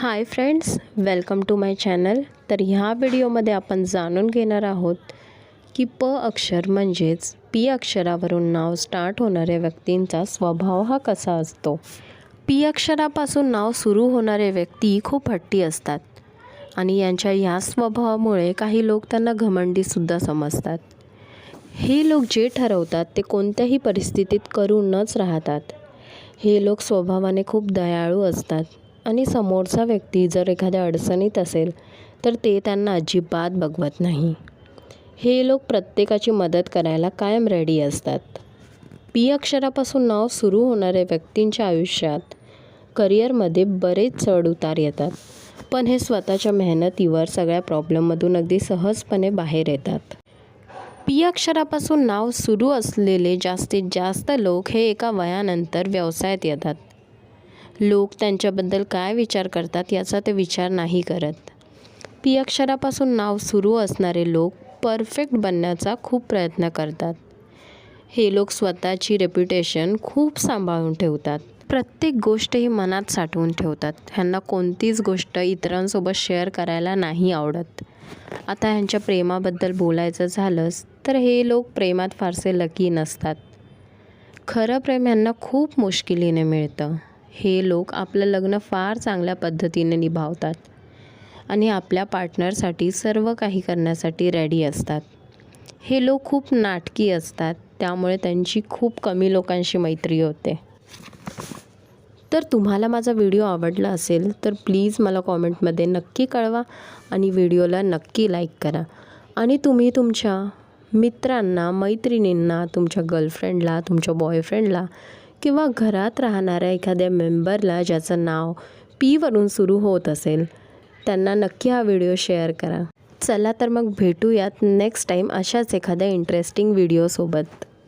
High friends, welcome to my channel. तर ह्या व्हिडिओमध्ये आपण जाणून घेणार आहोत की प अक्षर म्हणजेच पी अक्षरावरून नाव स्टार्ट होणाऱ्या व्यक्तींचा स्वभाव हा कसा असतो. पी अक्षरापासून नाव सुरू होणारे व्यक्ती खूप हट्टी असतात आणि यांच्या ह्या स्वभावामुळे काही लोक त्यांना घमंडीसुद्धा समजतात. हे लोक जे ठरवतात ते कोणत्याही परिस्थितीत करूनच राहतात. हे लोक स्वभावाने खूप दयाळू असतात आणि समोरचा व्यक्ती जर एखाद्या अडचणीत असेल तर ते त्यांना अजिबात बघवत नाही. हे लोक प्रत्येकाची मदत करायला कायम रेडी असतात. पी अक्षरापासून नाव सुरू होणाऱ्या व्यक्तींच्या आयुष्यात करिअरमध्ये बरेच चढ उतार येतात, पण हे स्वतःच्या मेहनतीवर सगळ्या प्रॉब्लेममधून अगदी सहजपणे बाहेर येतात. पी अक्षरापासून नाव सुरू असलेले जास्तीत जास्त लोक हे एका वयानंतर व्यवसायात येतात. लोक त्यांच्याबद्दल काय विचार करतात याचा ते विचार नाही करत. पी अक्षरापासून नाव सुरू असणारे लोक परफेक्ट बनण्याचा खूप प्रयत्न करतात. हे लोक स्वतःची रेप्युटेशन खूप सांभाळून ठेवतात. प्रत्येक गोष्ट ही मनात साठवून ठेवतात. ह्यांना कोणतीच गोष्ट इतरांसोबत शेअर करायला नाही आवडत. आता ह्यांच्या प्रेमाबद्दल बोलायचं झालंच तर हे लोक प्रेमात फारसे लकी नसतात. खरं प्रेम ह्यांना खूप मुश्किलीने मिळतं. हे लोक आपलं लग्न फार चांगल्या पद्धतीने निभावतात आणि आपल्या पार्टनरसाठी सर्व काही करण्यासाठी रेडी असतात. हे लोक खूप नाटकी असतात, त्यामुळे त्यांची खूप कमी लोकांशी मैत्री होते. तर तुम्हाला माझा व्हिडिओ आवडला असेल तर प्लीज मला कॉमेंटमध्ये नक्की कळवा आणि व्हिडिओला नक्की लाईक करा. आणि तुम्ही तुमच्या मित्रांना, मैत्रिणींना, तुमच्या गर्लफ्रेंडला, तुमच्या बॉयफ्रेंडला किंवा घरात राहणाऱ्या एखाद्या मेंबरला ज्याचं नाव पीवरून सुरू होत असेल त्यांना नक्की हा व्हिडिओ शेअर करा. चला तर मग भेटूयात नेक्स्ट टाईम अशाच एखाद्या इंटरेस्टिंग व्हिडिओसोबत.